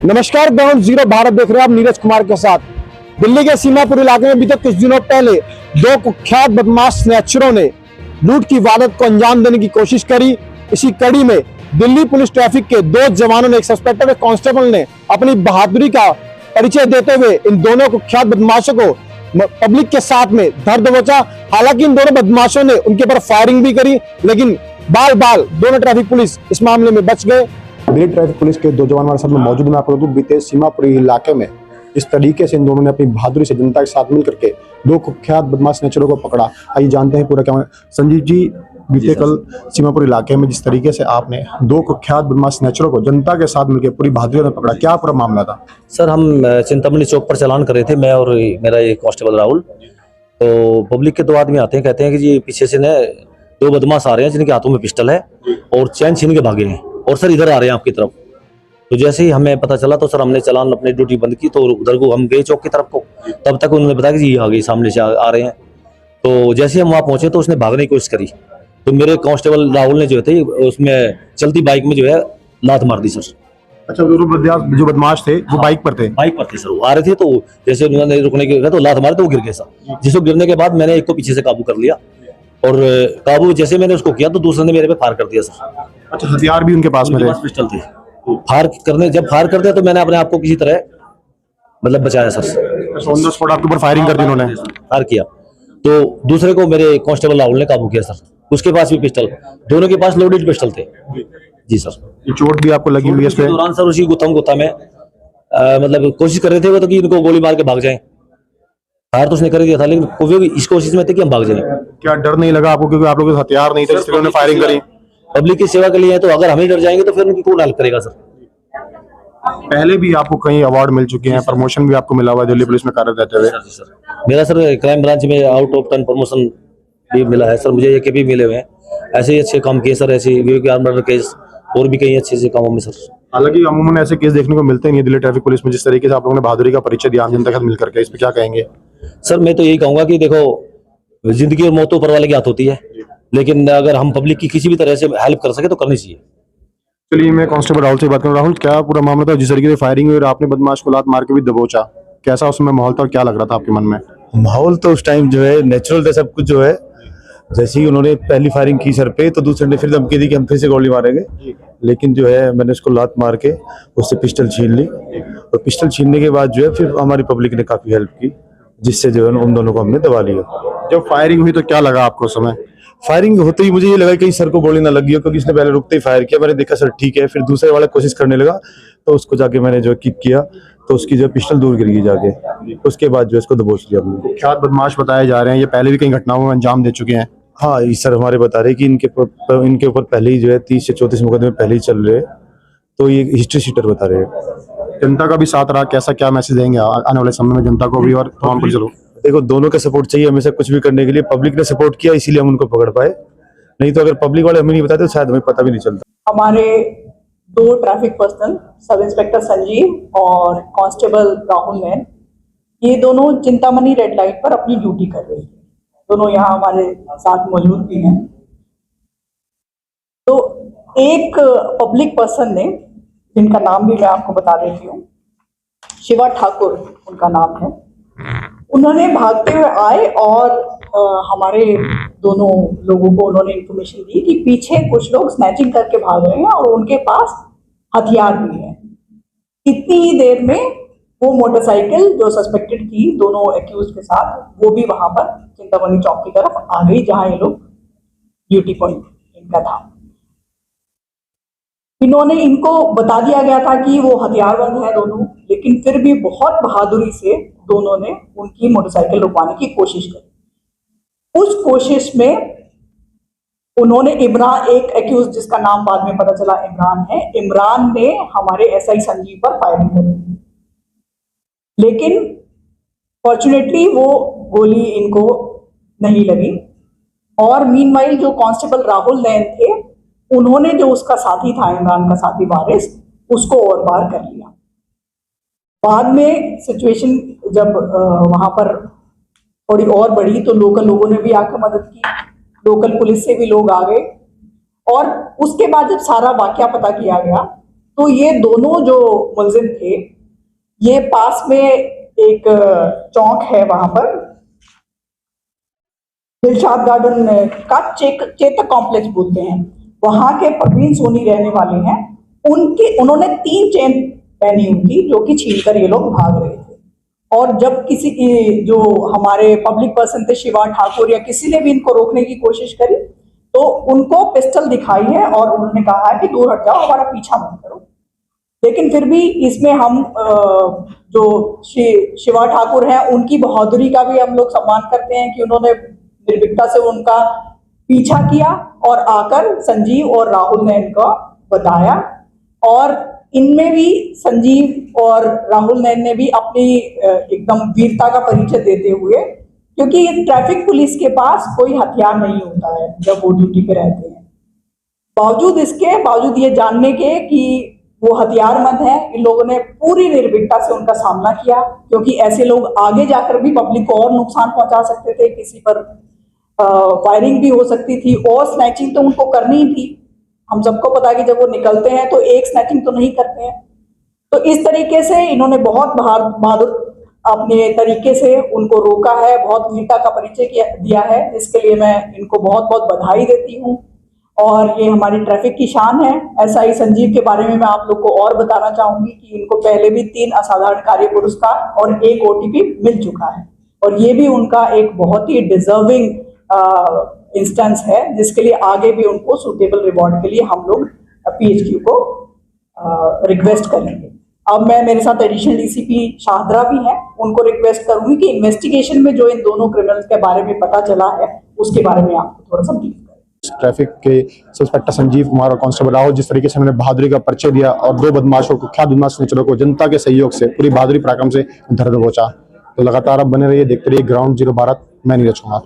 नमस्कार, ground zero Bharat देख रहे हैं आप नीरज कुमार के साथ। दिल्ली के सीमापुर इलाके में बीते कुछ दिनों पहले दो कुख्यात बदमाश स्नैचरों ने लूट की वारदात को अंजाम देने की कोशिश करी। इसी कड़ी में दिल्ली पुलिस ट्रैफिक के दो जवानों ने, एक सस्पेक्टेड कांस्टेबल ने अपनी बहादुरी का परिचय देते हुए इन दोनों कुख्यात बदमाशों को पब्लिक के साथ में धर दबोचा। हालांकि इन दोनों बदमाशों ने उनके ऊपर फायरिंग भी करी, लेकिन बाल बाल दोनों ट्रैफिक पुलिस इस मामले में बच गए। दिल्ली ट्रैफिक पुलिस के दो जवान हमारे साथ में मौजूद। मैं आपको बता दूं, बीते सीमापुरी इलाके में इस तरीके से इन दोनों ने अपनी बहादुरी से जनता के साथ मिल करके दो कुख्यात बदमाश स्नैचरों को पकड़ा। आइए जानते हैं पूरा क्या। संजीव जी, बीते कल सीमापुर इलाके में जिस तरीके से आपने दो कुख्यात बदमाश स्नैचरों को जनता के साथ मिलकर पूरी बहादुरी में पकड़ा, क्या पूरा मामला था? सर, हम चिंतामणि चौक पर चालान कर रहे थे, मैं और मेरा ये कांस्टेबल राहुल। तो पब्लिक के दो आदमी आते हैं, कहते हैं कि जी पीछे से न दो बदमाश आ रहे हैं जिनके हाथों में पिस्टल है और चैन छीन के भागे हैं, और सर इधर आ रहे हैं आपकी तरफ। तो जैसे ही हमें पता चला तो सर हमने चालान अपनी ड्यूटी बंद की, तो उधर को हम गए चौक की तरफ को। तब तक उन्होंने बताया कि जी आगे सामने से आ रहे हैं। तो जैसे हम वहाँ पहुंचे तो उसने भागने की कोशिश करी, तो मेरे कांस्टेबल राहुल ने जो थे उसमें चलती बाइक में जो है लात मार दी सर। अच्छा, जो बदमाश थे वो बाइक पर थे? बाइक पर थे सर, वो आ रहे थे। तो जैसे उन्होंने रुकने के तो लात मारे तो वो गिर गए सर। जिसको गिरने के बाद मैंने एक को पीछे से काबू कर लिया, और काबू जैसे मैंने उसको किया तो दूसरे ने मेरे पे फायर कर दिया सर। अच्छा, हथियार भी उनके पास में थे? पिस्टल थे। जब फायर कर दिया तो मैंने अपने आप को किसी तरह मतलब बचाया सर। ऑन द स्पॉट आपके ऊपर फायरिंग कर दी उन्होंने? फायर किया तो दूसरे को मेरे कांस्टेबल राहुल ने काबू किया सर। उसके पास भी पिस्टल, दोनों के पास लोडेड पिस्टल थे जी सर। ये चोट भी आपको लगी हुई है इस पे? दौरान सर उसी गुत्थम में मतलब कोशिश कर रहे थे वो तो कि इनको गोली मार के भाग जाएं। फायर तो उसने कर दिया था, लेकिन वो भी इस कोशिश में थे कि हम भाग जाएं। क्या डर नहीं लगा आपको, क्योंकि आप लोगों के हथियार नहीं थे जिससे उन्होंने फायरिंग करी? पब्लिक की सेवा के लिए है, तो अगर हम ही डर जाएंगे तो फिर उनकी कौन हेल्प करेगा सर। पहले भी आपको कई अवार्ड मिल चुके हैं, प्रमोशन भी आपको मिला हुआ है दिल्ली पुलिस में कार्यरत रहते हुए। मेरा सर क्राइम ब्रांच में आउट ऑफ 10 प्रमोशन भी मिला है सर मुझे, ये भी मिले हुए हैं। ऐसे ही अच्छे काम किए सर, ऐसे मर्डर केस और भी कई अच्छे कामों में सर। हालांकि अमूमन ऐसे केस देखने को मिलते नहीं है दिल्ली ट्रैफिक पुलिस में। जिस तरीके से आप लोगों ने बहादुरी का परिचय दिया आम जनता के साथ मिलकर के, इस पे क्या कहेंगे? सर मैं तो यही कहूंगा कि देखो, जिंदगी और मौत तो ऊपर वाले के हाथ होती है, लेकिन अगर हम पब्लिक की किसी भी तरह से हेल्प कर सके तो करनी चाहिए। चलिए, मैं कांस्टेबल राहुल से बात करूं। राहुल, क्या पूरा मामला था? जिस तरीके से फायरिंग हुई और आपने बदमाश को लात मार के भी दबोचा, कैसा उसमें माहौल था और क्या लग रहा था आपके मन में? माहौल तो उस टाइम जो है नेचुरल था सब कुछ जो है। जैसे ही उन्होंने पहली फायरिंग की सर पे, तो दूसरे ने फिर धमकी दी कि हम फिर से गोली मारेंगे, लेकिन जो है मैंने उसको लात मार के उससे पिस्टल छीन ली, और पिस्टल छीनने के बाद जो है फिर हमारी पब्लिक ने काफी हेल्प की, जिससे जो है उन दोनों को हमने दबा लिया। जब फायरिंग हुई तो क्या लगा आपको उस समय? फायरिंग होते ही मुझे ये लगा कहीं सर को गोली ना लगी हो, क्योंकि इसने पहले रुकते ही फायर किया। मैंने देखा सर ठीक है, फिर दूसरे वाला कोशिश करने लगा, तो उसको जाके मैंने जो किक किया तो उसकी जो पिस्टल दूर गिर गई जाके। उसके बाद जो इसको दबोच लिया हमने। कुख्यात बदमाश बताए जा रहे हैं, ये पहले भी कई घटनाओं में अंजाम दे चुके हैं। हाँ, ये सर हमारे बता रहे कि इनके ऊपर पहले ही जो है 30 से 34 मुकदमे पहले ही चल रहे हैं, तो ये हिस्ट्री शीटर बता रहे हैं। जनता का भी साथ रहा, कैसा क्या मैसेज देंगे आने वाले समय में जनता को भी और तमाम पुलिस वालों? देखो, दोनों का सपोर्ट चाहिए हमेशा कुछ भी करने के लिए। पब्लिक ने सपोर्ट किया इसीलिए हम उनको पकड़ पाए, नहीं तो अगर पब्लिक वाले हमें नहीं बताते तो शायद हमें पता भी नहीं चलता। हमारे दो traffic person, sub inspector Sanjeev और कांस्टेबल राहुल ने, ये दोनों चिंतामणि रेड लाइट पर अपनी ड्यूटी कर रहे हैं। दोनों यहाँ हमारे साथ मौजूद भी हैं। तो एक पब्लिक पर्सन ने, जिनका नाम भी मैं आपको बता देती हूँ, शिवा ठाकुर उनका नाम है, उन्होंने भागते हुए आए और हमारे दोनों लोगों को उन्होंने इंफॉर्मेशन दी कि पीछे कुछ लोग स्नैचिंग करके भाग रहे हैं और उनके पास हथियार भी है। इतनी ही देर में वो मोटरसाइकिल जो सस्पेक्टेड थी दोनों एक्यूज के साथ, वो भी वहां पर चिंतामणि चौक की तरफ आ गई, जहां ये लोग ड्यूटी पॉइंट इनका था। इनको बता दिया गया था कि वो हथियारबंद है दोनों, लेकिन फिर भी बहुत बहादुरी से दोनों ने उनकी मोटरसाइकिल रुकवाने की कोशिश की। उस कोशिश में उन्होंने इमरान, एक एक्यूज जिसका नाम बाद में पता चला इमरान है, इमरान ने हमारे एसआई संजीव पर फायरिंग करी, लेकिन फॉर्चुनेटली वो गोली इनको नहीं लगी। और मीनवाइल जो कांस्टेबल राहुल नैन थे, उन्होंने जो उसका साथी था, इमरान का साथी वारिस, उसको और पार कर लिया। बाद में सिचुएशन जब वहां पर थोड़ी और बढ़ी तो लोकल लोगों ने भी आकर मदद की, लोकल पुलिस से भी लोग आ गए। और उसके बाद जब सारा वाकया पता किया गया तो ये दोनों जो मुलजिम थे, ये पास में एक चौक है, वहां पर दिलशाद गार्डन का चेतक कॉम्प्लेक्स बोलते हैं, वहां के प्रवीण सोनी रहने वाले हैं। उन्होंने 3 चेन पहनी हुई थी जो कि छीनकर ये लोग भाग रहे थे। और जब किसी जो हमारे पब्लिक पर्सन थे, शिवा ठाकुर या किसी ने भी इनको रोकने की कोशिश करी तो उनको पिस्टल दिखाई है और उन्होंने कहा है कि दूर हट जाओ, हमारा पीछा मत करो। लेकिन फिर भी इसमें हम जो शिवा ठाकुर हैं उनकी बहादुरी का भी हम लोग सम्मान करते हैं कि उन्होंने निर्भीकता से उनका पीछा किया और आकर संजीव और राहुल ने इनको बताया। और इनमें भी संजीव और राहुल नैन ने भी अपनी एकदम वीरता का परिचय देते हुए, क्योंकि ट्रैफिक पुलिस के पास कोई हथियार नहीं होता है जब वो ड्यूटी पे रहते हैं, बावजूद ये जानने के कि वो हथियारबंद है, इन लोगों ने पूरी निर्भीकता से उनका सामना किया। क्योंकि ऐसे लोग आगे जाकर भी पब्लिक को और नुकसान पहुंचा सकते थे, किसी पर फायरिंग भी हो सकती थी और स्नैचिंग तो उनको करनी ही थी। हम सबको पता है कि जब वो निकलते हैं तो एक स्नैचिंग तो नहीं करते हैं। तो इस तरीके से इन्होंने बहुत बहादुर अपने तरीके से उनको रोका है, बहुत वीरता का परिचय दिया है, जिसके लिए मैं इनको बहुत बहुत बधाई देती हूँ। और ये हमारी ट्रैफिक की शान है। एसआई संजीव के बारे में मैं आप लोग को और बताना चाहूंगी कि इनको पहले भी 3 असाधारण कार्य पुरस्कार और 1 OTP मिल चुका है, और ये भी उनका एक बहुत ही डिजर्विंग इंस्टेंस है, जिसके लिए आगे भी उनको सुटेबल रिवॉर्ड के लिए हम लोग PHQ को रिक्वेस्ट करेंगे। अब मैं, मेरे साथ एडिशनल DCP शाहदरा भी हैं, उनको रिक्वेस्ट करूंगी कि इन्वेस्टिगेशन में जो इन दोनों क्रिमिनल्स के बारे में पता चला है उसके बारे में आपको थोड़ा सा ब्रीफ करें। ट्रैफिक के इंस्पेक्टर संजीव कुमार और कांस्टेबल राहुल जिस तरीके से उन्होंने बहादुरी का परिचय दिया और 2 बदमाशों को, कुख्यात बदमाश नेचरों को जनता के सहयोग से पूरी बहादुरी पराक्रम से धर दबोचा। तो लगातार अब बने रहिए, देखते रहिए ग्राउंड जीरो भारत। मैं नीरज कुमार।